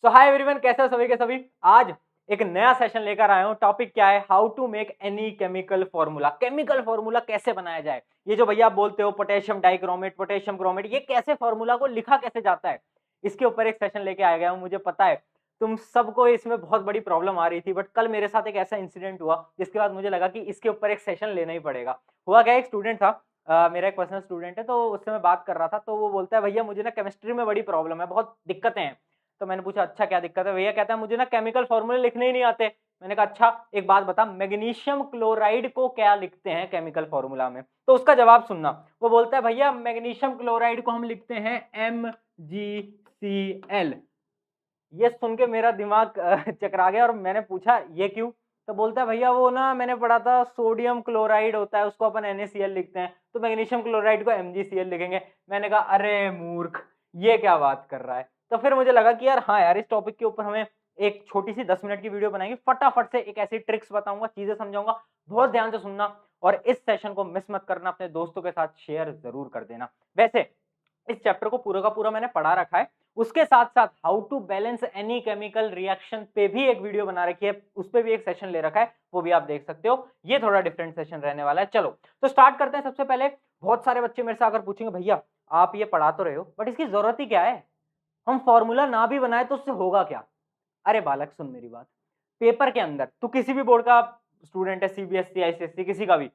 सो hi everyone, कैसे हो सभी के सभी। आज एक नया सेशन लेकर आया हूँ। टॉपिक क्या है? How to make any chemical formula. Chemical formula कैसे बनाया जाए। ये जो भैया आप बोलते हो पोटेशियम डाइक्रोमेट, पोटेशियम क्रोमेट, ये कैसे फॉर्मूला को लिखा कैसे जाता है, इसके ऊपर एक सेशन लेके आ गया हूँ। मुझे पता है तुम सबको इसमें बहुत बड़ी प्रॉब्लम आ रही थी, बट कल मेरे साथ एक ऐसा इंसिडेंट हुआ जिसके बाद मुझे लगा कि इसके ऊपर एक सेशन लेना ही पड़ेगा। हुआ क्या, एक स्टूडेंट था, मेरा एक पर्सनल स्टूडेंट है, तो उससे मैं बात कर रहा था। तो वो बोलता है भैया मुझे ना केमिस्ट्री में बड़ी प्रॉब्लम है, बहुत दिक्कतें हैं। तो मैंने पूछा अच्छा क्या दिक्कत है? भैया कहता है मुझे ना केमिकल फॉर्मूले लिखने ही नहीं आते। मैंने कहा अच्छा एक बात बता, मैग्नीशियम क्लोराइड को क्या लिखते हैं केमिकल फॉर्मूला में? तो उसका जवाब सुनना। वो बोलता है भैया मैग्नीशियम क्लोराइड को हम लिखते हैं MgCl। ये सुन के मेरा दिमाग चकरा गया और मैंने पूछा ये क्यों? तो बोलता है भैया वो ना मैंने पढ़ा था सोडियम क्लोराइड होता है उसको अपन NaCl लिखते हैं, तो मैग्नीशियम क्लोराइड को MgCl लिखेंगे। मैंने कहा अरे मूर्ख, ये क्या बात कर रहा है। तो फिर मुझे लगा कि यार हाँ यार, इस टॉपिक के ऊपर हमें एक छोटी सी 10 मिनट की वीडियो बनाएंगे। फटाफट से एक ऐसी ट्रिक्स बताऊंगा, चीजें समझाऊंगा, बहुत ध्यान से सुनना और इस सेशन को मिस मत करना। अपने दोस्तों के साथ शेयर जरूर कर देना। वैसे इस चैप्टर को पूरा का पूरा मैंने पढ़ा रखा है, उसके साथ साथ how to balance any chemical reaction पे भी एक वीडियो बना रखी है, उस पे भी एक सेशन ले रखा है, वो भी आप देख सकते हो। ये थोड़ा डिफरेंट सेशन रहने वाला है। चलो तो स्टार्ट करते हैं। सबसे पहले बहुत सारे बच्चे मेरे से आकर पूछेंगे भैया आप ये पढ़ा तो रहे हो बट इसकी जरूरत ही क्या है, हम फॉर्मूला ना भी बनाए तो उससे होगा क्या? अरे बालक सुन मेरी बात, पेपर के अंदर तू किसी भी बोर्ड का स्टूडेंट है, CBSE ICSE किसी का भी,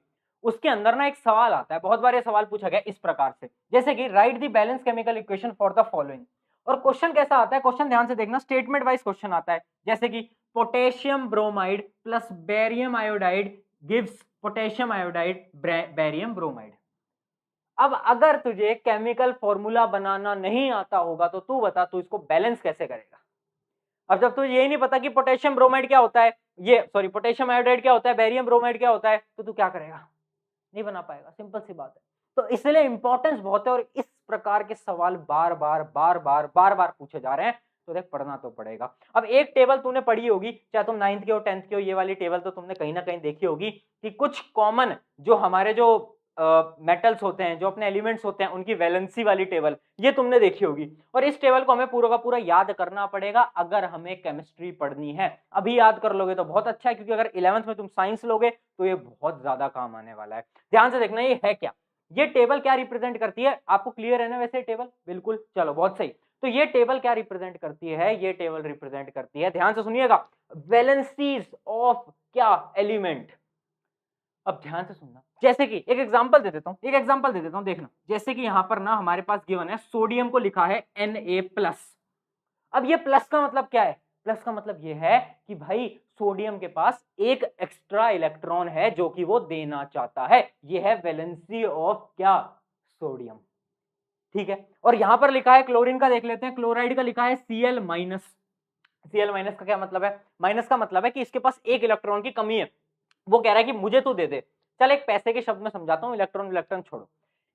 उसके अंदर ना एक सवाल आता है। बहुत बार ये सवाल पूछा गया इस प्रकार से, जैसे कि right the balance chemical equation for the following. और क्वेश्चन कैसा आता है, क्वेश्चन ध्यान से देखना, स्टेटमेंट वाइज क्वेश्चन आता है। जैसे कि potassium bromide plus barium iodide gives potassium iodide barium bromide. अब अगर तुझे केमिकल फॉर्मूला बनाना नहीं आता होगा तो तू बता तू इसको बैलेंस कैसे करेगा। अब जब तुझे यही नहीं पता कि पोटेशियम ब्रोमाइड क्या होता है, ये सॉरी पोटेशियम आयोडाइड क्या होता है, बेरियम ब्रोमाइड क्या होता है, तो तू क्या करेगा? नहीं बना पाएगा, सिंपल सी बात है। तो इसलिए इंपॉर्टेंस बहुत है और इस प्रकार के सवाल बार बार पूछे जा रहे हैं, तो देख पढ़ना तो पड़ेगा। अब एक टेबल तूने पढ़ी होगी, चाहे तुम 9th के हो 10th के हो, ये वाली टेबल तो तुमने कहीं ना कहीं देखी होगी कि कुछ कॉमन जो हमारे जो मेटल्स होते हैं, जो अपने एलिमेंट्स होते हैं, उनकी वैलेंसी वाली टेबल ये तुमने देखी होगी। और इस टेबल को हमें पूरा का पूरा याद करना पड़ेगा अगर हमें केमिस्ट्री पढ़नी है। अभी याद कर लोगे तो बहुत अच्छा है, क्योंकि अगर 11th में तुम साइंस लोगे तो ये बहुत ज्यादा काम आने वाला है। ध्यान से देखना ये है क्या, ये टेबल क्या रिप्रेजेंट करती है, आपको क्लियर है ना वैसे टेबल? बिल्कुल, चलो बहुत सही। तो ये टेबल क्या रिप्रेजेंट करती है? ये टेबल रिप्रेजेंट करती है, ध्यान से सुनिएगा, वैलेंसीज ऑफ क्या एलिमेंट। अब ध्यान से सुनना, जैसे कि एक एग्जांपल दे देता हूं, देखना। जैसे कि यहां पर ना हमारे पास गिवन है सोडियम को लिखा है Na+। अब ये प्लस का मतलब क्या है? प्लस का मतलब ये है कि भाई सोडियम के पास एक एक्स्ट्रा इलेक्ट्रॉन है जो कि वो देना चाहता है। ये है वैलेंसी ऑफ क्या? सोडियम। ठीक है, और यहां पर लिखा है क्लोरीन का, देख लेते हैं। क्लोराइड का लिखा है Cl-। Cl- का क्या मतलब है? माइनस का मतलब है कि इसके पास एक इलेक्ट्रॉन की कमी है, वो कह रहा है कि मुझे तू दे दे। चल एक पैसे के शब्द में समझाता हूं, इलेक्ट्रॉन इलेक्ट्रॉन छोड़ो।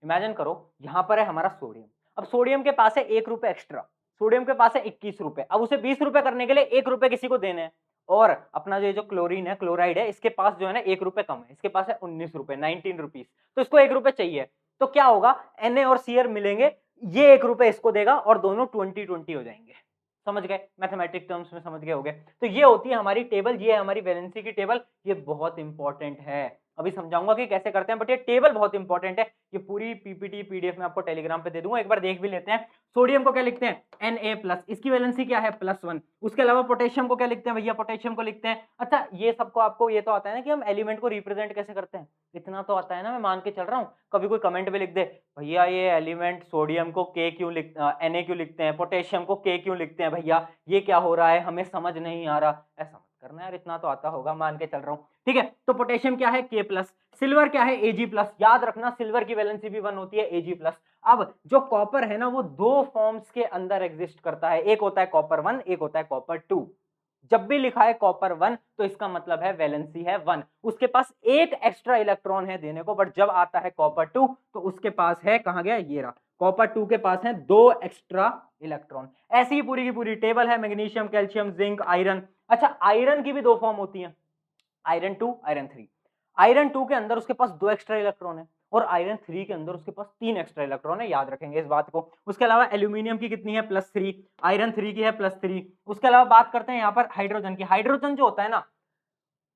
इमेजिन करो यहां पर है हमारा सोडियम, अब सोडियम के पास है 1 रुपए एक्स्ट्रा, सोडियम के पास है 21 रुपए, अब उसे 20 रुपए करने के लिए 1 रुपए किसी को देने हैं। और अपना जो क्लोरीन है, क्लोराइड है, इसके पास जो है ना 1 रुपए कम है, इसके पास है 19 रुपए, 19 रुपीज, तो इसको 1 रुपए चाहिए। तो क्या होगा, Na और Cl मिलेंगे, ये 1 रुपए इसको देगा और दोनों 20-20 हो जाएंगे। समझ गए? मैथमेटिक टर्म्स में समझ गए होगे। तो ये होती है हमारी टेबल, ये है हमारी वैलेंसी की टेबल। ये बहुत इंपॉर्टेंट है, अभी समझाऊंगा कि कैसे करते हैं, बट ये टेबल बहुत इंपॉर्टेंट है। ये पूरी पीपीटी पीडीएफ में आपको टेलीग्राम पे दे दूंगा, एक बार देख भी लेते हैं। सोडियम को क्या लिखते हैं? Na+, इसकी वैलेंसी क्या है? +1। उसके अलावा पोटेशियम को क्या लिखते हैं भैया? पोटेशियम को लिखते हैं। अच्छा ये सबको आपको ये तो आता है ना कि हम एलिमेंट को रिप्रेजेंट कैसे करते हैं, इतना तो आता है ना, मैं मान के चल रहा हूँ। कभी कोई कमेंट में लिख दे भैया ये एलिमेंट सोडियम को Na क्यों लिखते हैं, पोटेशियम को K क्यों लिखते हैं भैया, ये क्या हो रहा है, हमें समझ नहीं आ रहा, ऐसा मत करना यार, इतना तो आता होगा, मान के चल रहा हूँ। ठीक है, तो पोटेशियम क्या है? K+, सिल्वर क्या है? Ag+, याद रखना सिल्वर की वैलेंसी भी 1 होती है, Ag+। अब जो कॉपर है ना वो दो फॉर्म्स के अंदर एग्जिस्ट करता है, एक होता है कॉपर 1, एक होता है कॉपर 2। जब भी लिखा है कॉपर 1 तो इसका मतलब है वैलेंसी है 1, उसके पास एक एक्स्ट्रा इलेक्ट्रॉन है देने को। बट जब आता है कॉपर 2 तो उसके पास है, कहां गया ये रहा, कॉपर 2 के पास है 2 एक्स्ट्रा इलेक्ट्रॉन। ऐसी ही पूरी की पूरी टेबल है, मैग्नीशियम, कैल्शियम, जिंक, आयरन। अच्छा आयरन की भी दो फॉर्म होती है, आयरन 2, आयरन 3। आयरन 2 के अंदर उसके पास 2 एक्स्ट्रा इलेक्ट्रॉन है, और आयरन 3 के अंदर उसके पास 3 एक्स्ट्रा इलेक्ट्रॉन है, याद रखेंगे इस बात को। उसके अलावा एल्यूमिनियम की कितनी है, +3, आयरन 3 की है +3। उसके अलावा बात करते हैं यहाँ पर हाइड्रोजन की। हाइड्रोजन जो होता है ना,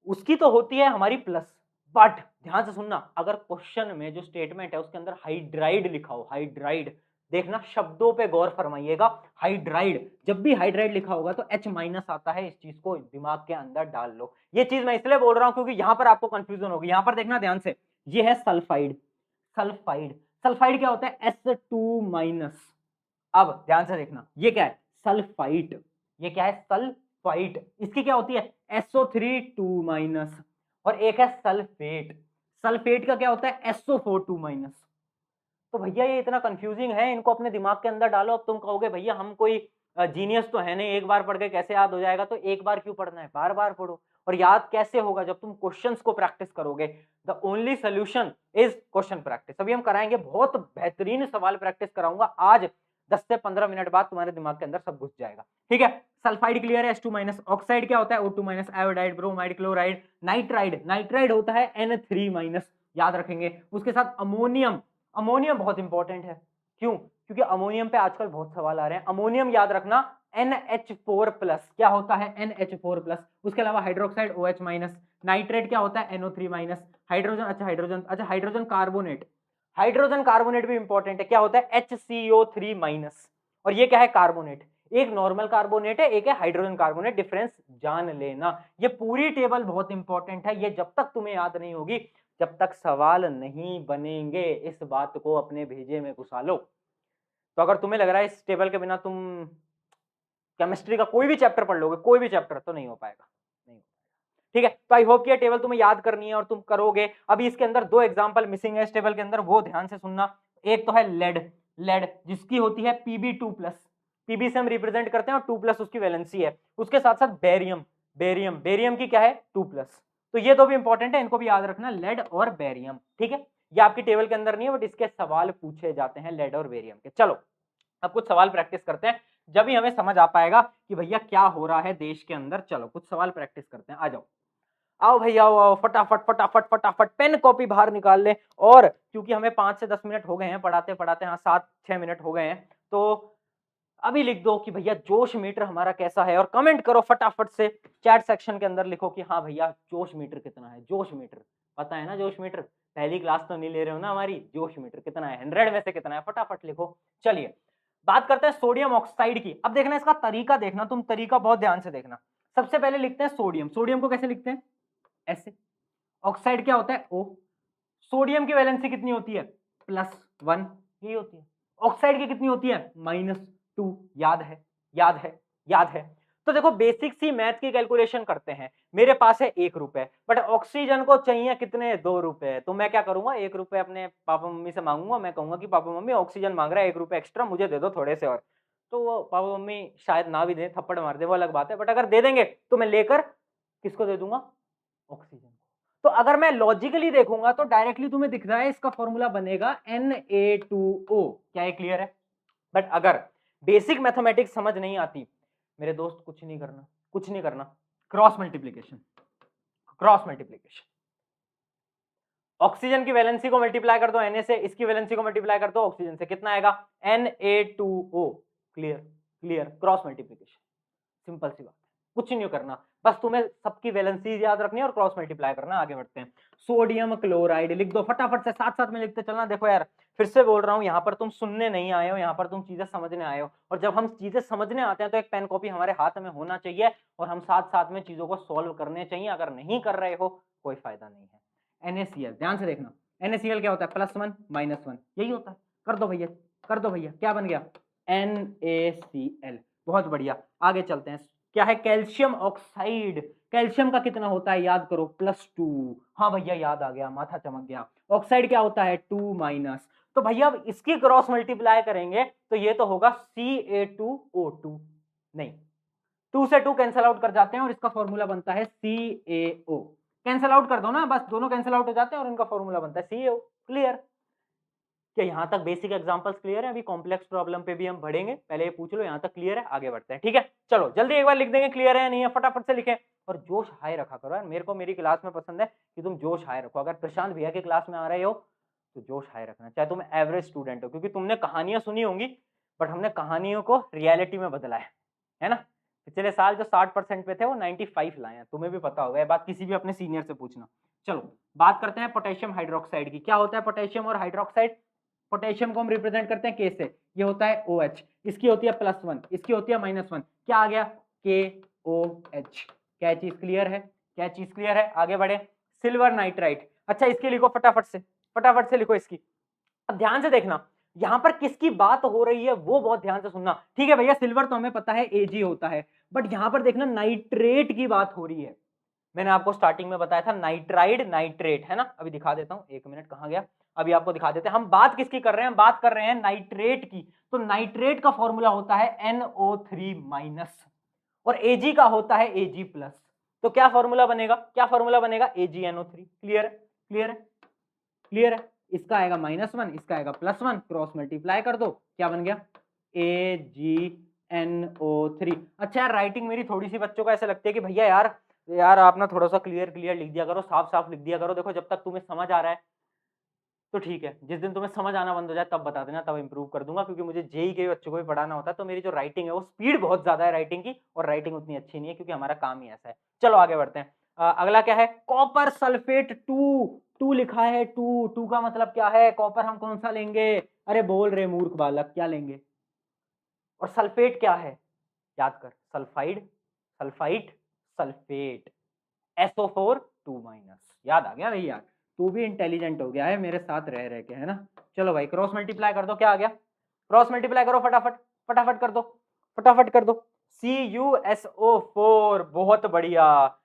उसकी तो होती है हमारी प्लस, बट ध्यान से सुनना, अगर क्वेश्चन में जो स्टेटमेंट है उसके अंदर हाइड्राइड लिखा हो, हाइड्राइड, देखना शब्दों पे गौर फरमाइएगा। हाइड्राइड, जब भी हाइड्राइड लिखा होगा तो H माइनस आता है, इस चीज को दिमाग के अंदर डाल लो। ये चीज मैं इसलिए बोल रहा हूं क्योंकि यहां पर आपको कंफ्यूजन होगी। यहां पर देखना ध्यान से, ये है सल्फाइड, सल्फाइड, सल्फाइड क्या होता है, S2 माइनस। अब ध्यान से देखना, ये क्या है, सल्फाइट, ये क्या है, सल्फाइट। इसकी क्या होती है, SO3 2 माइनस। और एक है सल्फेट, सल्फेट का क्या होता है, SO4 2 माइनस। तो भैया ये इतना कंफ्यूजिंग है, इनको अपने दिमाग के अंदर डालो। अब तुम कहोगे भैया हम कोई जीनियस तो है नहीं, एक बार पढ़ के कैसे याद हो जाएगा। तो एक बार क्यों पढ़ना है, बार बार पढ़ो। और याद कैसे होगा, जब तुम क्वेश्चंस को प्रैक्टिस करोगे। The only solution is question practice. अभी हम कराएंगे, बहुत बेहतरीन सवाल प्रैक्टिस कराऊंगा आज। 10 से 15 मिनट बाद तुम्हारे दिमाग के अंदर सब घुस जाएगा, ठीक है। सल्फाइड क्लियर है, H2 माइनस। ऑक्साइड क्या होता है, O2 minus. Iodide, bromide, chloride, nitride, nitride होता है N3 माइनस, याद रखेंगे। उसके साथ अमोनियम, अमोनियम बहुत इंपॉर्टेंट है, क्यों, क्योंकि अमोनियम पे आजकल बहुत सवाल आ रहे हैं। अमोनियम याद रखना NH4 प्लस, क्या होता है, NH4 प्लस। उसके अलावा हाइड्रोक्साइड OH माइनस। नाइट्रेट क्या होता है, NO3 माइनस। हाइड्रोजन, अच्छा हाइड्रोजन कार्बोनेट, हाइड्रोजन कार्बोनेट भी इंपॉर्टेंट है, क्या होता है, HCO3 माइनस। और ये क्या है, कार्बोनेट, एक नॉर्मल कार्बोनेट है, एक है हाइड्रोजन कार्बोनेट, डिफरेंस जान लेना। ये पूरी टेबल बहुत इंपॉर्टेंट है, ये जब तक तुम्हें याद नहीं होगी, जब तक सवाल नहीं बनेंगे, इस बात को अपने भेजे में घुसा लो। तो अगर तुम्हें लग रहा है इस टेबल के बिना तुम केमिस्ट्री का कोई भी चैप्टर पढ़ लोगे, कोई भी चैप्टर, तो नहीं हो पाएगा, नहीं। ठीक है, तो आई होप कि ये टेबल तुम्हें याद करनी है और तुम करोगे। अभी इसके अंदर 2 एग्जांपल मिसिंग है इस टेबल के अंदर, वो ध्यान से सुनना। एक तो है लेड, लेड जिसकी होती है Pb2 प्लस, पीबी से हम रिप्रेजेंट करते हैं और 2 प्लस उसकी वैलेंसी है। उसके साथ साथ बेरियम, बेरियम, बेरियम की क्या है, 2 प्लस। तो ये तो भी इंपॉर्टेंट है, इनको भी याद रखना, लेड और बेरियम, ठीक है। ये आपकी टेबल के अंदर नहीं है, बट इसके सवाल पूछे जाते हैं लेड और बेरियम के। चलो अब कुछ सवाल प्रैक्टिस करते हैं, जब ही हमें समझ आ पाएगा कि भैया क्या हो रहा है देश के अंदर। चलो कुछ सवाल प्रैक्टिस करते हैं, आ जाओ, आओ भैया आओ, फटाफट फटाफट फटाफट पेन कॉपी बाहर निकाल ले। और क्योंकि हमें 5 से 10 मिनट हो गए हैं पढ़ाते पढ़ाते, हाँ 7-6 मिनट हो गए हैं, तो अभी लिख दो कि भैया जोश मीटर हमारा कैसा है, और कमेंट करो फटाफट से, चैट सेक्शन के अंदर लिखो कि हाँ भैया जोश मीटर कितना है। जोश मीटर पता है ना, जोश मीटर पहली क्लास तो नहीं ले रहे हो ना हमारी, जोश मीटर कितना है, 100 में से कितना है, फटाफट लिखो। चलिए बात करते हैं सोडियम ऑक्साइड की। अब देखना इसका तरीका, देखना तुम तरीका बहुत ध्यान से देखना। सबसे पहले लिखते हैं सोडियम, सोडियम को कैसे लिखते हैं, ऐसे। ऑक्साइड क्या होता है, O। सोडियम की वैलेंसी कितनी होती है, +1, यही होती है। ऑक्साइड की कितनी होती है, -2, याद है, याद है, याद है। तो देखो बेसिक सी मैथ की कैलकुलेशन करते हैं। मेरे पास है 1 रुपए, बट ऑक्सीजन को चाहिए कितने, 2 रुपए। तो मैं क्या करूंगा, 1 रुपए अपने पापा मम्मी से मांगूंगा। मैं कहूंगा कि पापा मम्मी ऑक्सीजन मांग रहा है 1 रुपए एक्स्ट्रा, मुझे दे दो थोड़े से और। तो वो पापा मम्मी शायद ना भी दें, थप्पड़ मार दे, वो अलग बात है, बट अगर दे देंगे तो मैं लेकर किसको दे दूंगा, ऑक्सीजन। तो अगर मैं लॉजिकली देखूंगा तो डायरेक्टली तुम्हें दिख रहा है इसका फॉर्मूला बनेगा Na2O। क्या ये क्लियर है। बट अगर बेसिक मैथमेटिक्स समझ नहीं आती मेरे दोस्त, कुछ नहीं करना, कुछ नहीं करना, cross multiplication, cross multiplication. Oxygen की वैलेंसी को मल्टीप्लाई कर दो Na से, इसकी वैलेंसी को मल्टीप्लाई कर दो ऑक्सीजन से, कितना आएगा, Na2O। Clear, clear, cross multiplication, simple सी बात, कुछ नहीं करना, बस तुम्हें सबकी वैलेंसी याद रखनी है और क्रॉस मल्टीप्लाई करना। आगे बढ़ते हैं, सोडियम क्लोराइड लिख दो फटाफट से, साथ साथ में लिखते चलना। देखो यार फिर से बोल रहा हूं, यहाँ पर तुम सुनने नहीं आए हो, यहाँ पर तुम चीजें समझने आए हो। और जब हम चीजें समझने आते हैं तो एक पेन कॉपी हमारे हाथ में होना चाहिए और हम साथ साथ में चीजों को सॉल्व करने चाहिए। अगर नहीं कर रहे हो कोई फायदा नहीं है। NaCl ध्यान से देखना, NaCl क्या होता है, +1 -1, यही होता है। कर दो भैया, कर दो भैया, क्या बन गया, NaCl। बहुत बढ़िया, आगे चलते हैं। क्या है, कैल्शियम ऑक्साइड, कैल्शियम का कितना होता है, याद करो, +2। हाँ भैया याद आ गया, माथा चमक गया। ऑक्साइड क्या होता है, 2-। तो भैया अब इसकी क्रॉस मल्टीप्लाई करेंगे तो ये तो होगा Ca2O2, नहीं 2 से 2 कैंसिल आउट कर जाते हैं और इसका फॉर्मूला बनता है CaO। कैंसिल आउट कर दो ना, बस दोनों कैंसिल आउट हो जाते हैं और इनका फॉर्मूला बनता है CaO। क्लियर, क्या यहाँ तक बेसिक एग्जांपल्स क्लियर है। अभी कॉम्प्लेक्स प्रॉब्लम पे भी हम बढ़ेंगे, पहले ये पूछ लो यहाँ तक क्लियर है, आगे बढ़ते हैं, ठीक है। चलो जल्दी एक बार लिख देंगे क्लियर है या नहीं है, फटाफट से लिखें। और जोश हाई रखा करो यार, मेरे को मेरी क्लास में पसंद है कि तुम जोश हाई रखो। अगर प्रशांत भैया की क्लास में आ रहे हो तो जोश हाई रखना, चाहे तुम एवरेज स्टूडेंट हो, क्योंकि तुमने कहानियां सुनी होंगी बट हमने कहानियों को रियलिटी में बदला है ना। पिछले साल जो 60% पे थे वो 95 लाए हैं, तुम्हें भी पता होगा ये बात, किसी भी अपने सीनियर से पूछना। चलो बात करते हैं पोटेशियम हाइड्रोक्साइड की। क्या होता है पोटेशियम और हाइड्रोक्साइड? पोटेशियम को हम रिप्रेजेंट करते हैं के से, ये होता है OH, इसकी होती है +1, इसकी होती है -1, क्या आ गया KOH। क्या चीज क्लियर है? क्या चीज क्लियर है? आगे बढ़े। सिल्वर नाइट्राइट, अच्छा इसकी लिखो फटाफट से लिखो इसकी। अब ध्यान से देखना यहां पर किसकी बात हो रही है वो बहुत ध्यान से सुनना, ठीक है भैया। सिल्वर तो हमें पता है Ag होता है, बट यहां पर देखना नाइट्रेट की बात हो रही है। मैंने आपको स्टार्टिंग में बताया था नाइट्राइड नाइट्रेट, है ना। अभी दिखा देता हूं, एक मिनट, कहां गया, अभी आपको दिखा देते हैं। हम बात किसकी कर रहे हैं? बात कर रहे हैं नाइट्रेट की। तो नाइट्रेट का फॉर्मूला होता है NO3- और Ag का होता है Ag+। तो क्या फॉर्मूला बनेगा? क्या फॉर्मूला बनेगा? AgNO3। क्लियर है? क्लियर है? क्लियर है? इसका आएगा -1, इसका आएगा +1, क्रॉस मल्टीप्लाई कर दो, क्या बन गया AgNO3। अच्छा यार राइटिंग मेरी थोड़ी सी बच्चों को ऐसे लगती है कि भैया यार आप ना थोड़ा सा क्लियर लिख दिया करो, साफ साफ लिख दिया करो। देखो जब तक तुम्हें समझ आ रहा है तो ठीक है, जिस दिन तुम्हें समझ आना बंद हो जाए तब बता देना, तब इंप्रूव कर दूंगा, क्योंकि मुझे जेई के बच्चों को भी पढ़ाना होता है। तो मेरी जो राइटिंग है वो स्पीड बहुत ज्यादा है राइटिंग की, और राइटिंग उतनी अच्छी नहीं है क्योंकि हमारा काम ही ऐसा है। चलो आगे बढ़ते हैं। अगला क्या है? कॉपर सल्फेट 2 लिखा है। 2 का मतलब क्या है? कॉपर हम कौन सा लेंगे? अरे बोल रहे मूर्ख बालक, क्या लेंगे? और सल्फेट क्या है? याद कर, सल्फाइड, सल्फाइट, सल्फेट, SO4 2-। याद आ गया भैया, तू भी इंटेलिजेंट हो गया है मेरे साथ रह के, है ना। चलो भाई क्रॉस मल्टीप्लाई कर दो, क्या आ गया? क्रॉस मल्टीप्लाई करो फटाफट, फटाफट कर दो, फटाफट कर दो। CuSO4, बहुत बढ़िया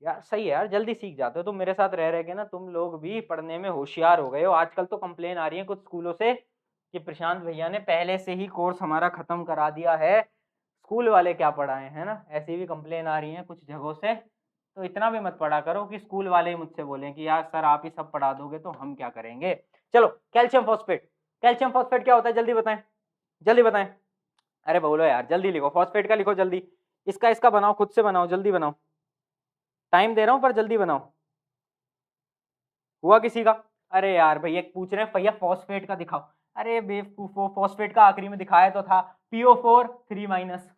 यार, सही है यार, जल्दी सीख जाते हो तुम मेरे साथ रह के ना। तुम लोग भी पढ़ने में होशियार हो गए हो। आजकल तो कंप्लेन आ रही है कुछ स्कूलों से कि प्रशांत भैया ने पहले से ही कोर्स हमारा खत्म करा दिया है, स्कूल वाले क्या पढ़ाए, है ना। ऐसी भी कंप्लेन आ रही है कुछ जगहों से। तो इतना भी मत पढ़ा करो कि स्कूल वाले ही मुझसे बोलें कि यार सर आप ही सब पढ़ा दोगे तो हम क्या करेंगे। चलो कैल्शियम फॉस्फेट, कैल्शियम फॉस्फेट क्या होता है? जल्दी बताएं, जल्दी बताएं। अरे बोलो यार, जल्दी लिखो, फॉस्फेट का लिखो जल्दी। इसका बनाओ, खुद से बनाओ, जल्दी बनाओ, टाइम दे रहा हूं पर जल्दी बनाओ। हुआ किसी का? अरे यार भैया पूछ रहे हैं भैया फॉस्फेट का दिखाओ। अरे बेवकूफो, फॉस्फेट का आखिरी में दिखाया तो था, PO4 3-।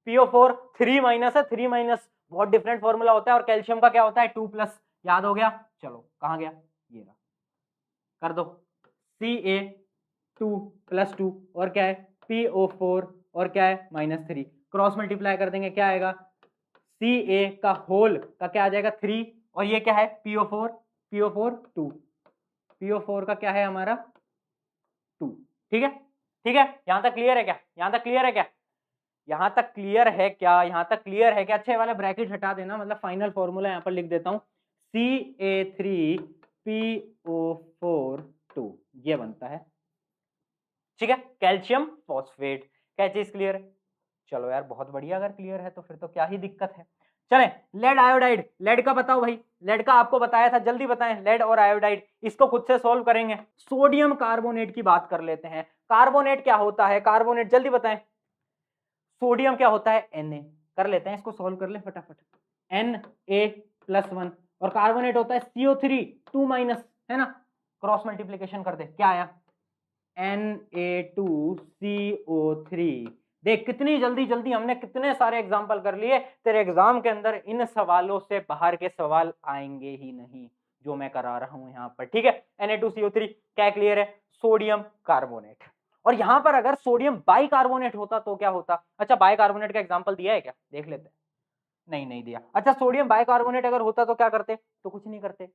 PO4 3- है, 3- बहुत डिफरेंट फॉर्मूला होता है। और कैल्शियम का क्या होता है? 2+। याद हो गया? चलो कहां गया ये रहा, कर दो। Ca2+2 और क्या है? PO4 और क्या है? -3। क्रॉस मल्टीप्लाई कर देंगे, क्या आएगा? Ca का होल का क्या आ जाएगा? 3, और ये क्या है? PO4, PO4 2, PO4 का क्या है हमारा? 2। ठीक है, ठीक है, यहां तक क्लियर है क्या? यहां तक क्लियर है क्या? यहां तक क्लियर है क्या? यहां तक क्लियर है क्या? अच्छे वाले ब्रैकेट हटा देना, मतलब फाइनल फॉर्मूला यहां पर लिख देता हूं, Ca3PO4 2, ये बनता है। ठीक है, कैल्शियम फॉस्फेट। क्या चीज क्लियर है? चलो यार बहुत बढ़िया, अगर क्लियर है तो फिर तो क्या ही दिक्कत है। चलें, लेड आयोडाइड, लेड का बताओ भाई, लेड का आपको बताया था, जल्दी बताएं। लेड और आयोडाइड, इसको खुद से सॉल्व करेंगे। सोडियम कार्बोनेट की बात कर लेते हैं। कार्बोनेट क्या होता है? कार्बोनेट जल्दी बताएं। सोडियम क्या होता है? Na। कर लेते हैं इसको, सॉल्व कर ले फटाफट। Na+1, और कार्बोनेट होता है CO3 2-, है ना। क्रॉस मल्टीप्लीकेशन कर दे, क्या आया? Na2CO3। देख कितनी जल्दी जल्दी हमने कितने सारे एग्जाम्पल कर लिए। तेरे एग्जाम के अंदर इन सवालों से बाहर के सवाल आएंगे ही नहीं जो मैं करा रहा हूं यहाँ पर, ठीक है। Na2CO3 क्या क्लियर है? Sodium carbonate. और यहां पर अगर सोडियम बाइकार्बोनेट होता तो क्या होता? अच्छा बाइकार्बोनेट का एग्जाम्पल दिया है क्या? देख लेते हैं। नहीं दिया। अच्छा सोडियम बाइकार्बोनेट अगर होता तो क्या करते? तो कुछ नहीं करते,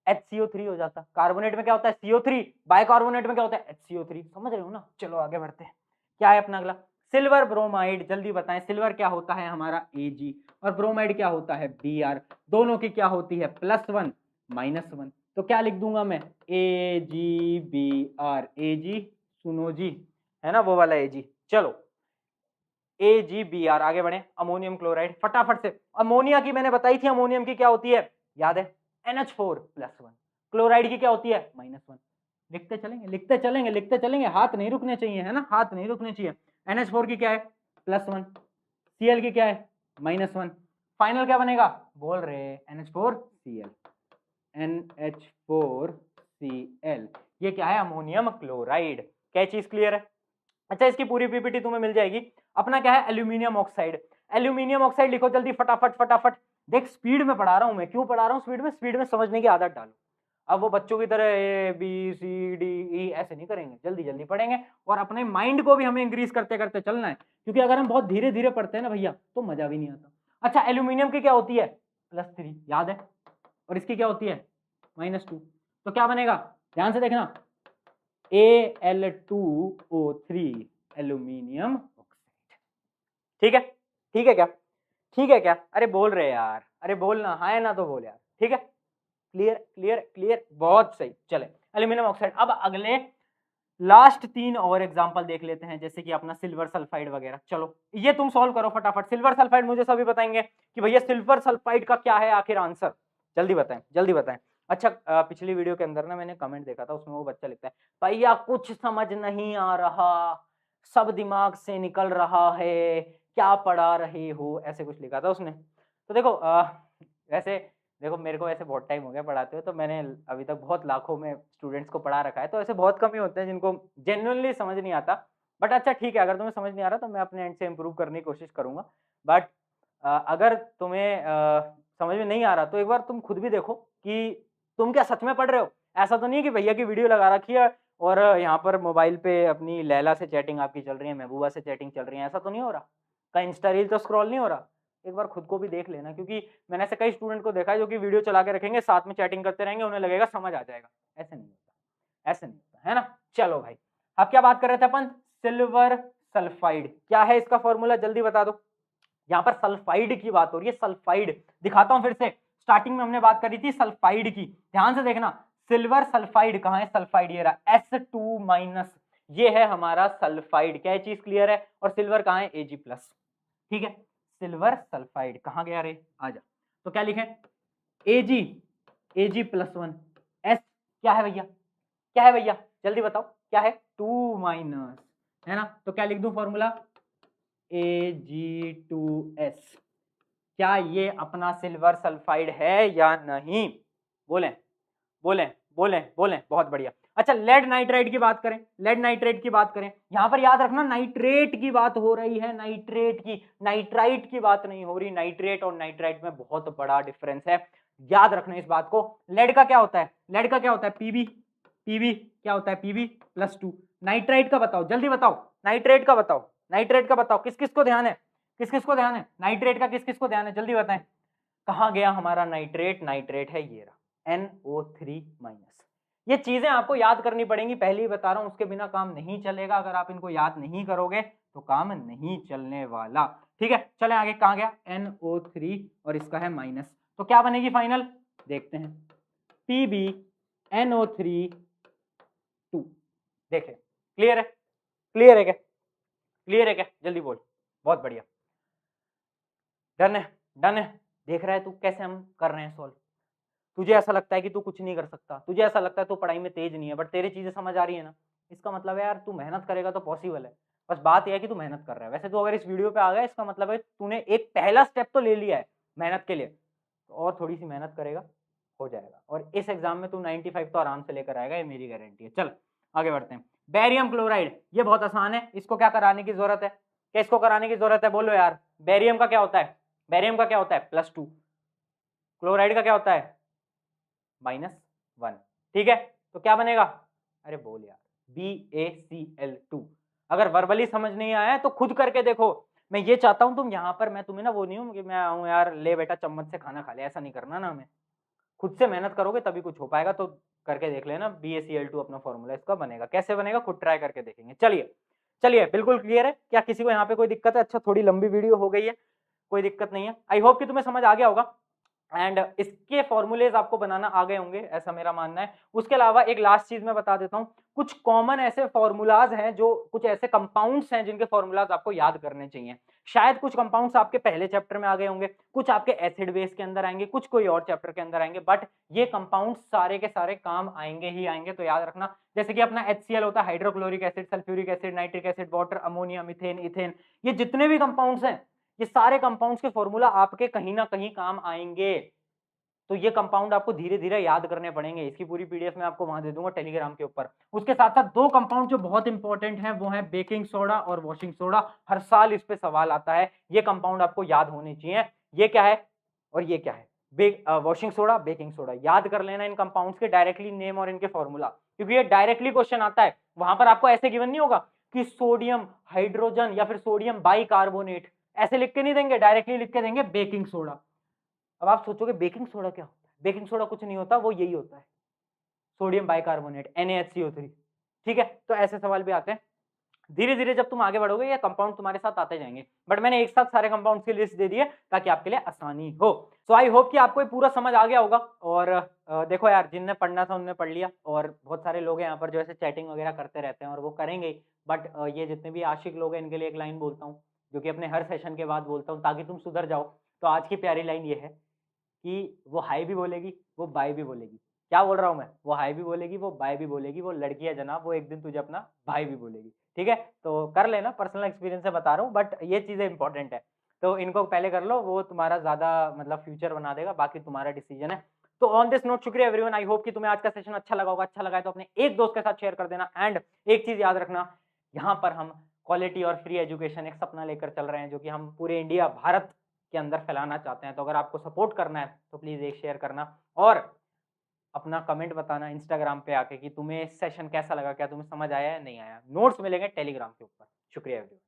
HCO3 हो जाता। कार्बोनेट में क्या होता है? CO3, बाइकार्बोनेट में क्या होता है? HCO3। समझ रहे हो ना। चलो आगे बढ़ते हैं। क्या है अपना अगला? सिल्वर ब्रोमाइड, जल्दी बताएं। सिल्वर क्या होता है हमारा? Ag, और ब्रोमाइड क्या होता है? Br। दोनों की क्या होती है? +1 -1। तो क्या लिख दूंगा मैं? AgBr। Ag सुनो जी, है ना वो वाला Ag। चलो AgBr, आगे बढ़े। अमोनियम क्लोराइड फटाफट से। अमोनिया की मैंने बताई थी, अमोनियम की क्या होती है? याद है? NH4+1। क्लोराइड की क्या होती है? -1। लिखते चलेंगे, लिखते चलेंगे, लिखते चलेंगे, हाथ नहीं रुकने चाहिए, है ना, हाथ नहीं रुकने चाहिए। NH4 की क्या है? +1। Cl की क्या है? -1। फाइनल क्या बनेगा? बोल रहे NH4Cl, NH4 NaCl, ये क्या है? Ammonium chloride. क्या चीज क्लियर है? अच्छा, इसकी पूरी पीपीटी तुम्हें मिल जाएगी। अपना क्या है? Aluminium oxide. एल्यूमिनियम ऑक्साइड लिखो जल्दी, फटाफट फटाफट। देख स्पीड में पढ़ा रहा हूं मैं, क्यों पढ़ा रहा हूं स्पीड में? स्पीड में समझने की आदत डालो। अब वो बच्चों की तरह ABCDE ऐसे नहीं करेंगे, जल्दी जल्दी पढ़ेंगे। और अपने माइंड को भी हमें इंक्रीज करते करते चलना है, क्योंकि अगर हम बहुत धीरे धीरे पढ़ते हैं ना भैया तो मजा भी नहीं आता। अच्छा, एल्यूमिनियम की क्या होती है? +3, याद है? और इसकी क्या होती है? -2। तो क्या बनेगा? ध्यान से देखना, Al2O3, एल्यूमिनियम ऑक्साइड। ठीक है? ठीक है क्या? ठीक है क्या? अरे बोल रहे यार, अरे बोलना, हाँ है ना तो बोल यार। ठीक है, क्लियर क्लियर क्लियर, बहुत सही। चले, एल्यूमिनियम ऑक्साइड। अब अगले लास्ट 3 और एग्जांपल देख लेते हैं, जैसे कि अपना सिल्वर सल्फाइड वगैरह। चलो ये तुम सॉल्व करो फटाफट। सिल्वर सल्फाइड मुझे सभी बताएंगे कि भैया सिल्वर सल्फाइड का क्या है आखिर आंसर, जल्दी बताएं जल्दी बताएं। अच्छा, पिछली वीडियो के अंदर ना मैंने कमेंट देखा था, उसमें वो बच्चा लिखता है भैया कुछ समझ नहीं आ रहा, सब दिमाग से निकल रहा है, क्या पढ़ा रहे हो, ऐसे कुछ लिखा था उसने। तो देखो वैसे देखो मेरे को ऐसे बहुत टाइम हो गया पढ़ाते हुए, तो मैंने अभी तक बहुत लाखों में स्टूडेंट्स को पढ़ा रखा है, तो ऐसे बहुत कम ही होते हैं जिनको जेन्युइनली समझ नहीं आता। बट अच्छा ठीक है, अगर तुम्हें समझ नहीं आ रहा तो मैं अपने एंड से इम्प्रूव करने की कोशिश करूंगा। बट अगर तुम्हें समझ में नहीं आ रहा तो एक बार तुम खुद भी देखो कि तुम क्या सच में पढ़ रहे हो। ऐसा तो नहीं है कि भैया की वीडियो लगा रखी है और यहाँ पर मोबाइल पे अपनी लैला से चैटिंग आपकी चल रही है, महबूबा से चैटिंग चल रही है, ऐसा तो नहीं हो रहा? कहीं इंस्टा रील तो स्क्रॉल नहीं हो रहा? एक बार खुद को भी देख लेना, क्योंकि मैंने ऐसे कई स्टूडेंट को देखा है जो कि वीडियो चला के रखेंगे, साथ में चैटिंग करते रहेंगे, उन्हें लगेगा समझ आ जाएगा। ऐसे नहीं होता, ऐसे नहीं होता, है ना? चलो भाई, अब क्या बात कर रहे थे अपन? Silver sulphide. क्या है इसका फॉर्मूला, जल्दी बता दो। यहाँ पर सल्फाइड की बात हो रही है, सल्फाइड। दिखाता हूं फिर से, स्टार्टिंग में हमने बात करी थी सल्फाइड की, ध्यान से देखना। सिल्वर सल्फाइड कहां है? सल्फाइड ये रहा, S2-, ये है हमारा सल्फाइड। क्या चीज क्लियर है? और सिल्वर कहां है? Ag+। ठीक है, सिल्वर सल्फाइड कहां गया रे? आजा। तो क्या लिखें? Ag+1। S क्या है भैया? क्या है भैया? जल्दी बताओ क्या है? 2-, है ना? तो क्या लिख दूं फॉर्मूला? Ag2S। क्या ये अपना सिल्वर सल्फाइड है या नहीं? बोलें बोलें बोलें बोलें, बहुत बढ़िया। अच्छा, लेड नाइट्राइड की बात करें, लेड नाइट्रेट की बात करें, यहां पर याद रखना नाइट्रेट की बात हो रही है, नाइट्रेट की, नाइट्राइट की बात नहीं हो रही। नाइट्रेट और नाइट्राइट में बहुत बड़ा डिफरेंस है, याद रखना इस बात को। लेड का क्या होता है? लेड का क्या होता है? Pb। Pb क्या होता है? Pb+2। नाइट्राइट का बताओ, जल्दी बताओ। नाइट्रेट का बताओ, नाइट्रेट का बताओ, किस किस को ध्यान है? किस किस को ध्यान है नाइट्रेट का? किस किस को ध्यान है, जल्दी बताएं। कहां गया हमारा नाइट्रेट? नाइट्रेट है ये रहा, NO3-। ये चीजें आपको याद करनी पड़ेंगी, पहले ही बता रहा हूं, उसके बिना काम नहीं चलेगा। अगर आप इनको याद नहीं करोगे तो काम नहीं चलने वाला। ठीक है, चले आगे। कहां गया? NO3 और इसका है माइनस, तो क्या बनेगी फाइनल? देखते हैं, PbNO3(2). देखें, क्लियर है? क्लियर है क्या? क्लियर है क्या? जल्दी बोल, बहुत बढ़िया। डन है? डन है? देख रहा है तू कैसे हम कर रहे हैं सॉल्व? तुझे ऐसा लगता है कि तू कुछ नहीं कर सकता, तुझे ऐसा लगता है तू पढ़ाई में तेज नहीं है, बट तेरी चीजें समझ आ रही है ना, इसका मतलब है यार तू मेहनत करेगा तो पॉसिबल है। बस बात यह है कि तू मेहनत कर रहा है। वैसे तू अगर इस वीडियो पे आ गया, इसका मतलब है तूने एक पहला स्टेप तो ले लिया है मेहनत के लिए, तो और थोड़ी सी मेहनत करेगा, हो जाएगा। और इस एग्जाम में तू 95 तो आराम से लेकर आएगा, ये मेरी गारंटी है। चल आगे बढ़ते हैं। बेरियम क्लोराइड, ये बहुत आसान है, इसको क्या कराने की जरूरत है? क्या इसको कराने की जरूरत है? बोलो यार। बेरियम का क्या होता है? बेरियम का क्या होता है? +2। क्लोराइड का क्या होता है? -1। ठीक है, तो क्या बनेगा? अरे बोल यार, BaCl2। अगर वर्बली समझ नहीं आया है तो खुद करके देखो। मैं ये चाहता हूं तुम यहाँ पर, मैं तुम्हें ना वो नहीं हूं कि मैं आऊं यार ले बेटा चम्मच से खाना खा ले, ऐसा नहीं करना ना हमें। खुद से मेहनत करोगे तभी कुछ हो पाएगा। तो करके देख लेना, BaCl2 अपना फॉर्मूला इसका बनेगा। कैसे बनेगा खुद ट्राई करके देखेंगे। चलिए चलिए, बिल्कुल क्लियर है क्या? किसी को यहाँ पे कोई दिक्कत है? अच्छा, थोड़ी लंबी वीडियो हो गई है, कोई दिक्कत नहीं है। आई होप कि तुम्हें समझ आ गया होगा एंड इसके फॉर्मूलेज आपको बनाना आ गए होंगे, ऐसा मेरा मानना है। उसके अलावा एक लास्ट चीज मैं बता देता हूं, कुछ कॉमन ऐसे फॉर्मूलाज हैं, जो कुछ ऐसे कंपाउंड्स हैं जिनके फॉर्मूलाज आपको याद करने चाहिए। शायद कुछ कंपाउंड्स आपके पहले चैप्टर में आ गए होंगे, कुछ आपके एसिड बेस के अंदर आएंगे, कुछ कोई और चैप्टर के अंदर आएंगे, बट ये कंपाउंड्स सारे के सारे काम आएंगे ही आएंगे, तो याद रखना। जैसे कि अपना HCl होता है, hydrochloric acid, sulphuric acid, nitric acid, water, ammonia, methane, ethane, ये जितने भी कंपाउंड्स हैं, ये सारे कंपाउंड्स के फॉर्मूला आपके कहीं ना कहीं काम आएंगे। तो ये कंपाउंड आपको धीरे-धीरे याद करने पड़ेंगे। इसकी पूरी पीडीएफ मैं आपको वहाँ दे दूँगा टेलीग्राम के ऊपर। उसके साथ-साथ 2 कंपाउंड जो बहुत इंपॉर्टेंट हैं, वो हैं बेकिंग सोडा और वॉशिंग सोडा। हर साल इस पे सवाल आता है। ये कंपाउंड आपको याद होने चाहिए। ये क्या है और ये क्या है? Washing soda, baking soda. याद कर लेना इन कंपाउंड्स के डायरेक्टली नेम और इनके फॉर्मूला, क्योंकि ये डायरेक्टली क्वेश्चन आता है। वहाँ पर आपको ऐसे गिवन नहीं होगा कि सोडियम हाइड्रोजन या फिर सोडियम बाइकार्बोनेट, ऐसे लिख के नहीं देंगे, डायरेक्टली लिख के देंगे बेकिंग सोडा। अब आप सोचोगे बेकिंग सोडा क्या होता है? बेकिंग सोडा कुछ नहीं होता, वो यही होता है, सोडियम बाइकार्बोनेट NaHCO3। ठीक है, तो ऐसे सवाल भी आते हैं। धीरे-धीरे जब तुम आगे बढ़ोगे ये कंपाउंड तुम्हारे साथ आते जाएंगे, बट मैंने एक साथ सारे कंपाउंड्स की लिस्ट दे दी है ताकि आपके लिए आसानी हो। सो आई होप कि आपको ये पूरा समझ आ गया होगा। और देखो यार, जिनने पढ़ना था उनने पढ़ लिया, और बहुत सारे लोग हैं यहाँ पर जो ऐसे चैटिंग वगैरह करते रहते हैं और वो करेंगे ही। बट ये जितने भी आशिक लोग हैं इनके लिए एक लाइन बोलता हूँ, जो कि अपने हर सेशन के बाद बोलता हूँ ताकि तुम सुधर जाओ। तो आज की प्यारी लाइन ये है कि वो हाय भी बोलेगी, वो बाय भी बोलेगी। क्या बोल रहा हूँ मैं? वो हाय भी बोलेगी, वो बाय भी बोलेगी, वो लड़की है जनाब, वो एक दिन तुझे अपना भाई भी बोलेगी। ठीक है? तो कर लेना, पर्सनल एक्सपीरियंस से बता रहा हूँ, बट ये चीज़ें इंपॉर्टेंट है। तो इनको पहले कर लो, वो तुम्हारा ज़्यादा मतलब फ्यूचर बना देगा, बाकी तुम्हारा डिसीजन है। तो ऑन दिस नोट शुक्रिया एवरीवन, आई होप कि तुम्हें आज का सेशन अच्छा लगा होगा। अच्छा लगा है तो अपने एक दोस्त के साथ शेयर कर देना। एंड एक चीज़ याद रखना, यहाँ पर हम क्वालिटी और फ्री एजुकेशन एक सपना लेकर चल रहे हैं, जो कि हम पूरे इंडिया, भारत के अंदर फैलाना चाहते हैं। तो अगर आपको सपोर्ट करना है तो प्लीज़ एक शेयर करना, और अपना कमेंट बताना इंस्टाग्राम पे आके कि तुम्हें सेशन कैसा लगा, क्या तुम्हें समझ आया या नहीं आया। नोट्स मिलेंगे टेलीग्राम के ऊपर। शुक्रिया एवरीवन।